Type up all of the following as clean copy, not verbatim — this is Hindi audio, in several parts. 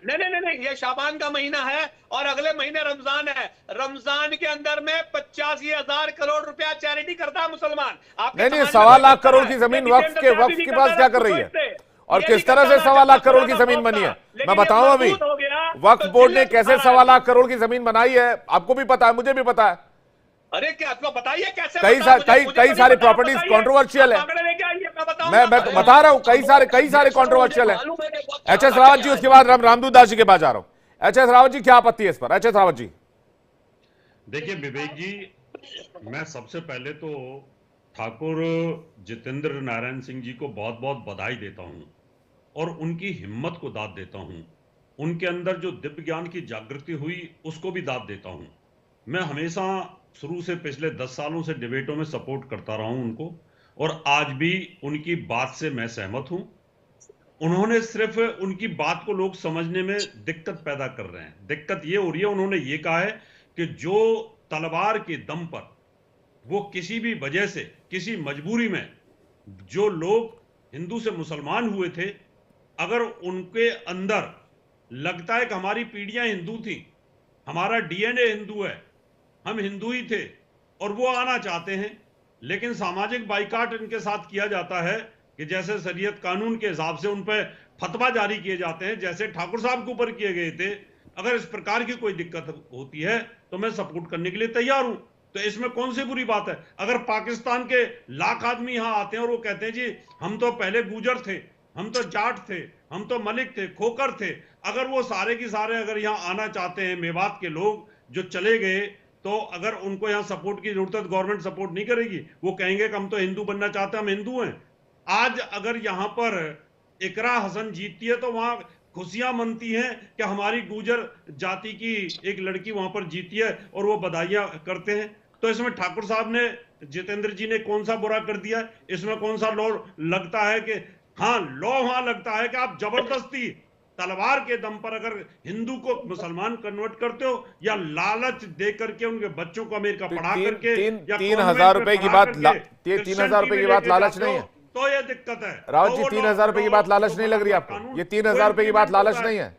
नहीं नहीं नहीं नहीं, ये शाबान का महीना है और अगले महीने रमजान है। रमजान के अंदर में 85,000 करोड़ रुपया चैरिटी करता है मुसलमान। आपके नहीं नहीं, समाज में सवा कोई लाख करता करोड़ है? की ये जमीन वक्फ जितेंद्र के से वक्फ भी के करता पास है, क्या कर राजपूत रही है, से और ये भी किस तरह करता से है, सवा जब लाख करोड़ की का जमीन खौफ बनी था। है? मैं लेकिन ये बताऊं अभी, मजबूत हो गया वक्फ तो बोर्ड ने जिल्लत कैसे उठा रहा है सवा अभी। लाख करोड़ की जमीन बनाई है, आपको भी पता है, मुझे भी पता है। अरे क्या तो बताइए, कैसे कई बताओ? मुझे मुझे कई तो नहीं सारी पता, आप प्रॉपर्टीज बताइए। कंट्रोवर्शियल आप है। आंकड़े लेके आइए, मैं मैं बताऊंगा। मैं अरे बता रहा हूं, कई सारे देश में मुझे कंट्रोवर्शियल है। मालूम है कि बहुत एच एस चालाक रावत जी, है। उसके बाद रामदूत दास जी के पास जा रहा हूं। एच एस रावत जी, क्या आपत्ति है इस पर? H S Rawat ji. देखिए विवेक जी, मैं सबसे पहले तो ठाकुर जितेंद्र नारायण सिंह जी को बहुत बहुत बधाई देता हूं और उनकी हिम्मत को दाद देता हूं। उनके अंदर जो दिव्य ज्ञान की जागृति हुई उसको भी दाद देता हूं। मैं हमेशा शुरू से पिछले 10 सालों से डिबेटों में सपोर्ट करता रहा हूं उनको, और आज भी उनकी बात से मैं सहमत हूं। उन्होंने सिर्फ उनकी बात को लोग समझने में दिक्कत पैदा कर रहे हैं। दिक्कत ये हो रही है, उन्होंने ये कहा है कि जो तलवार के दम पर वो किसी भी वजह से किसी मजबूरी में जो लोग हिंदू से मुसलमान हुए थे, अगर उनके अंदर लगता है कि हमारी पीढ़ियां हिंदू थी, हमारा डीएनए हिंदू है, हम हिंदू ही थे, और वो आना चाहते हैं, लेकिन सामाजिक बाइकाट इनके साथ किया जाता है कि जैसे शरीयत कानून के हिसाब से उन पर फतवा जारी किए जाते हैं, जैसे ठाकुर साहब के ऊपर किए गए थे। अगर इस प्रकार की कोई दिक्कत होती है तो मैं सपोर्ट करने के लिए तैयार हूं। तो इसमें कौन सी बुरी बात है? अगर पाकिस्तान के लाख आदमी यहां आते हैं और वो कहते हैं जी हम तो पहले गुजर थे, हम तो जाट थे, हम तो मलिक थे, खोकर थे, अगर वो सारे की सारे अगर यहां आना चाहते हैं, मेवात के लोग जो चले गए, तो अगर उनको यहां सपोर्ट की जरूरत है, गवर्नमेंट सपोर्ट नहीं करेगी। वो कहेंगे कि हम तो हिंदू बनना चाहते हैं, हम हिंदू हैं। आज अगर यहां पर इकरा हसन जीतती है तो वहां खुशियां मनती हैं कि हमारी गुजर जाति की एक लड़की वहां पर जीती है, और वो बधाइयां करते हैं। तो इसमें ठाकुर साहब ने, जितेंद्र जी ने कौन सा बुरा कर दिया? इसमें कौन सा लॉ लगता है कि, हाँ लॉ वहां लगता है कि आप जबरदस्ती तलवार के दम पर अगर हिंदू को मुसलमान कन्वर्ट करते हो, या लालच दे करके उनके बच्चों को अमेरिका पढ़ा तीन करके तीन या तीन हजार कॉन्वेंट में रुपए की पढ़ा बात करके तीन हजार क्रिश्चियनिटी रुपए में की बात लेके लालच जाते नहीं हो, है? तो ये दिक्कत है। रावत तो जी, वो 3,000 रुपए की बात लालच जो नहीं बना लग रही हुआ आपको? कानून ये वो 3,000 रुपए की बात इंप्लीमेंट लालच होता है। नहीं है?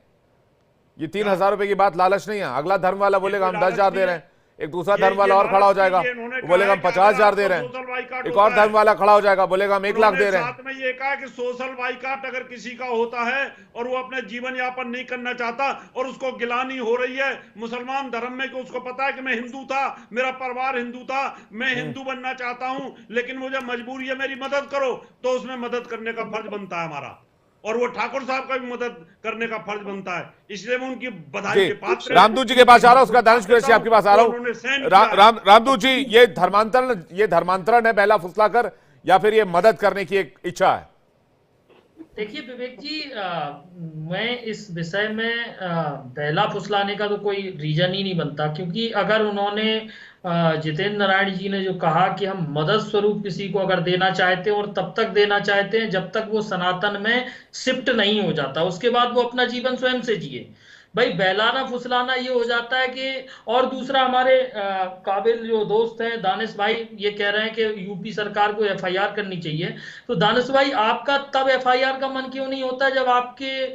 ये तीन क्या? हजार रुपए की बात लालच नहीं है? अगला धर्म वाला ये बोलेगा कोई हम लालच 10,000 नहीं दे रहे है। हैं, एक दूसरा ये धर्म वाला और खड़ा हो लालच जाएगा, नहीं, ये इन्होंने वो कहा बोलेगा है हम कि अगर 50,000 दे आपको रहे हैं। सोशल बाइकाट एक और होता है, धर्म वाला खड़ा हो जाएगा, बोलेगा हम 1 लाख उन्होंने दे रहे हैं। साथ में ये कहा कि सोशल बाइकाट अगर किसी का होता है और वो अपने जीवन यापन नहीं करना चाहता और उसको गिलानी हो रही है मुसलमान धर्म में, कि उसको पता है कि मैं हिंदू था, मेरा परिवार हिंदू था, मैं हिंदू बनना चाहता हूं, लेकिन मुझे मजबूरी है, मेरी मदद करो, तो उसमें मदद करने का फर्ज बनता है हमारा, और वो ठाकुर साहब का भी मदद करने का फर्ज बनता है। इसलिए मैं उनकी बधाई जी, के पात्र हैं, रामदूत जी के पास आ रहा हूं, उसका दानिश कुरैशी आपके पास आ रहा उन्होंने सहन हूं। किया है। रामदूत जी, ये धर्मांतरण है बहला फुसलाकर, या फिर ये मदद करने की एक इच्छा है? देखिए विवेक जी, मैं इस विषय में बहला फुसलाने का तो कोई रीजन ही नहीं बनता, क्योंकि अगर उन्होंने जितेंद्र नारायण जी ने जो कहा कि हम मदद स्वरूप किसी को अगर देना चाहते हैं और तब तक देना चाहते हैं जब तक वो सनातन में शिफ्ट नहीं हो जाता, उसके बाद वो अपना जीवन स्वयं से जिए, भाई बहलाना फुसलाना ये हो जाता है कि। और दूसरा, हमारे काबिल जो दोस्त हैं दानिश भाई ये कह रहे हैं कि यूपी सरकार को एफआईआर करनी चाहिए। तो दानिश भाई, आपका तब एफआईआर का मन क्यों नहीं होता जब आपके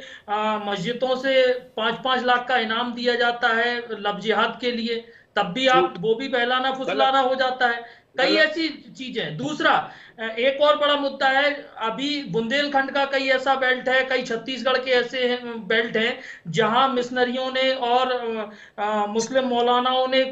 मस्जिदों से 5-5 लाख का इनाम दिया जाता है लव जिहाद के लिए? तब भी आप, झूठ, वो भी बहलाना गलत, फुसलाना हो जाता है। कई गलत। ऐसी चीजें। दूसरा, एक और बड़ा मुद्दा है, अभी बुंदेलखंड का कई ऐसा बेल्ट है, कई छत्तीसगढ़ के ऐसे बेल्ट हैं जहां मिशनरियों ने और मुस्लिम मौलानाओं ने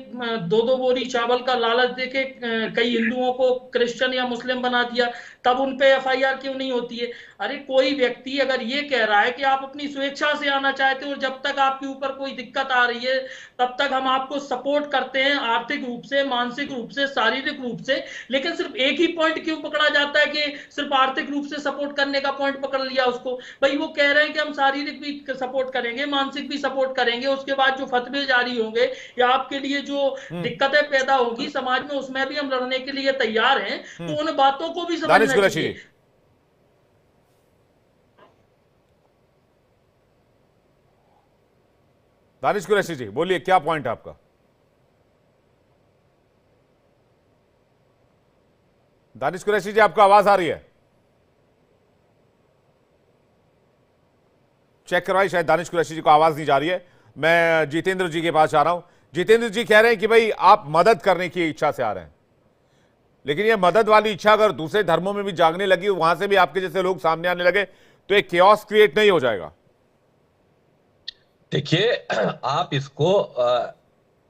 2-2 बोरी चावल का लालच देके कई हिंदुओं को क्रिश्चियन या मुस्लिम बना दिया। तब उन पे एफआईआर क्यों नहीं होती है? अरे कोई व्यक्ति अगर ये कह रहा है कि आप अपनी स्वेच्छा से आना चाहते हो और जब तक आपके ऊपर कोई दिक्कत आ रही है तब तक हम आपको सपोर्ट करते हैं, आर्थिक रूप से, मानसिक रूप से, शारीरिक रूप से, लेकिन सिर्फ एक ही पॉइंट क्यों पकड़ा जाता है कि सिर्फ आर्थिक रूप से सपोर्ट करने का पॉइंट पकड़ लिया उसको? भाई वो कह रहे हैं कि हम शारीरिक भी सपोर्ट करेंगे, मानसिक भी सपोर्ट करेंगे, उसके बाद जो फतवे जारी होंगे या आपके लिए जो दिक्कतें पैदा होगी समाज में उसमें भी हम लड़ने के लिए तैयार हैं। तो उन बातों को भी दानिश समझना कुरैशी चाहिए। जी, दानिश कुरैशी जी बोलिए, क्या पॉइंट है आपका? दानिश कुरैशी जी, आपको आवाज आ रही है? चेक करवाई, शायद दानिश कुरैशी जी को आवाज नहीं जा रही है। मैं जितेंद्र जी के पास आ रहा हूं। जितेंद्र जी कह रहे हैं कि भाई आप मदद करने की इच्छा से आ रहे हैं, लेकिन ये मदद वाली इच्छा अगर दूसरे धर्मों में भी जागने लगी, वहां से भी आपके जैसे लोग सामने आने लगे, तो एक केओस क्रिएट नहीं हो जाएगा? देखिए, आप इसको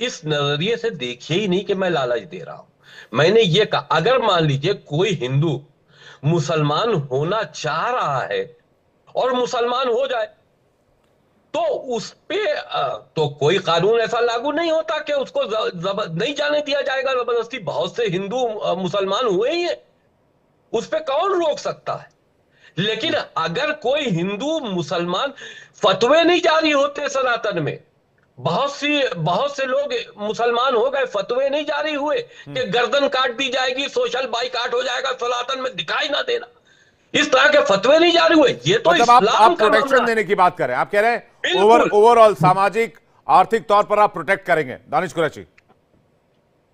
इस नजरिए से देखिए ही नहीं कि मैं लालच दे रहा हूं। मैंने ये कहा, अगर मान लीजिए कोई हिंदू मुसलमान होना चाह रहा है और मुसलमान हो जाए, तो उस पे तो कोई कानून ऐसा लागू नहीं होता कि उसको नहीं जाने दिया जाएगा जबरदस्ती। बहुत से हिंदू मुसलमान हुए ही है, उस पे कौन रोक सकता है? लेकिन अगर कोई हिंदू मुसलमान, फतवे नहीं जारी होते सनातन में, बहुत से लोग मुसलमान हो गए, फतवे नहीं जारी हुए कि गर्दन काट दी जाएगी, सोशल बाइकाट हो जाएगा, सनातन में दिखाई ना देना, इस तरह के फतवे नहीं जारी हुए। ये तो मतलब आप प्रोटेक्शन देने की बात कर रहे हैं, आप कह रहे हैं ओवरऑल सामाजिक आर्थिक तौर पर आप प्रोटेक्ट करेंगे। दानिश कुरैशी,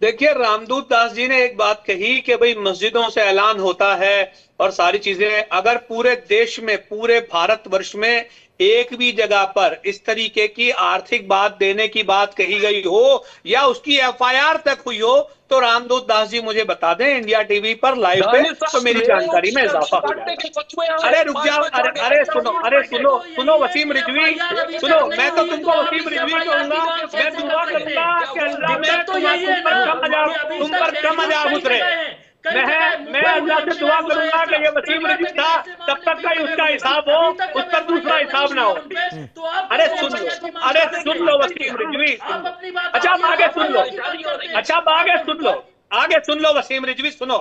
देखिए, रामदूत दास जी ने एक बात कही कि भाई मस्जिदों से ऐलान होता है और सारी चीजें, अगर पूरे देश में, पूरे भारतवर्ष में एक भी जगह पर इस तरीके की आर्थिक बात देने की बात कही गई हो या उसकी एफआईआर तक हुई हो, तो रामदूत दास जी मुझे बता दें इंडिया टीवी पर लाइव पे, तो मेरी जानकारी में इजाफा हो जाएगा। अरे रुक जाओ, सुनो वसीम रिजवी, सुनो, मैं तो तुमको वसीम रिजवी कहूंगा, मैं दुआ करूंगा कि अल्लाह में तुम पर कम अजाब उतरे। मैं अल्लाह से दुआ करूंगा कि ये वसीम रिजवी था, तब तक का उसका हिसाब हो, उस पर दूसरा हिसाब ना हो। अरे सुन लो वसीम रिजवी, अच्छा अब आगे सुन लो, आगे सुन लो वसीम रिजवी, सुनो,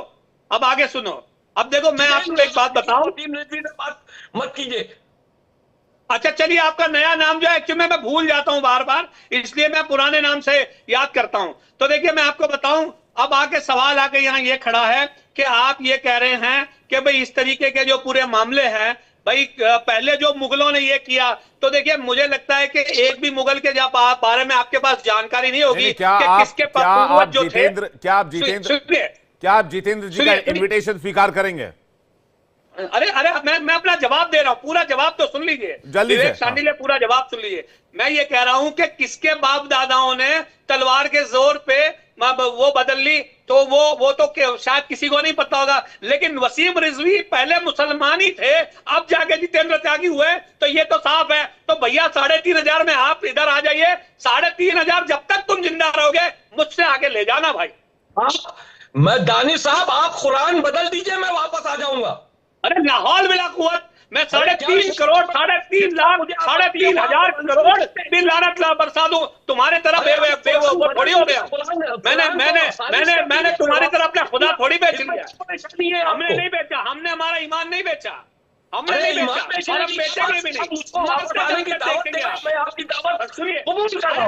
अब आगे सुनो। अब देखो, मैं आपको एक बात बताऊं, वसीम रिजवी से बात मत कीजिए। अच्छा चलिए, आपका नया नाम जो है एक्चुअली मैं भूल जाता हूं बार बार, इसलिए मैं पुराने नाम से याद करता हूं। तो देखिए, मैं आपको बताऊं, अब आके सवाल आके यहाँ ये खड़ा है कि आप ये कह रहे हैं कि भाई इस तरीके के जो पूरे मामले हैं, भाई पहले जो मुगलों ने ये किया, तो देखिए मुझे लगता है कि एक भी मुगल के जब बारे में आपके पास जानकारी नहीं होगी कि किसके पूर्वज जो थे। क्या आप जितेंद्र जी का इन्विटेशन स्वीकार करेंगे? अरे मैं अपना जवाब दे रहा हूं, पूरा जवाब तो सुन लीजिए, विवेक शांडिल्य, पूरा जवाब सुन लीजिए। मैं ये कह रहा हूं कि किसके बाप दादाओं ने तलवार के जोर पे वो बदल ली, तो वो तो शायद किसी को नहीं पता होगा, लेकिन वसीम रिजवी पहले मुसलमान ही थे, अब जाके जितेंद्र त्यागी हुए, तो ये तो साफ है। तो भैया 3,500 में आप इधर आ जाइए, 3,500 जब तक तुम जिंदा रहोगे मुझसे आगे ले जाना भाई। मैं दानिश साहब, आप कुरान बदल दीजिए, मैं वापस आ जाऊंगा। अरे लाहौल बिला कुव्वत, मैं 3.5 करोड़, 3.5 लाख, 3,500 करोड़ बिल लानत ला बरसा दूं तुम्हारे तरफ, थोड़ी हो गया। मैंने तुम्हारी तरफ अपना खुदा थोड़ी बेच लिया, हमने नहीं बेचा, हमने हमारा ईमान नहीं बेचा, हमने नहीं बेचा और हम बेचेंगे भी नहीं।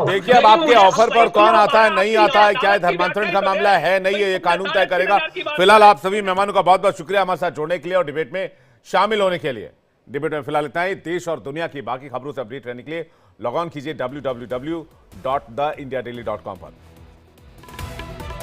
देखिए, अब आपके ऑफर पर कौन आता है नहीं आता है, क्या है धर्मांतरण का मामला है नहीं है, ये कानून तय करेगा। फिलहाल आप सभी मेहमानों का बहुत बहुत शुक्रिया हमारे साथ जुड़ने के लिए और डिबेट में शामिल होने के लिए। डिबेट में फिलहाल इतना ही। देश और दुनिया की बाकी खबरों से अपडेट रहने के लिए लॉग ऑन कीजिए www.theindiadaily.com पर।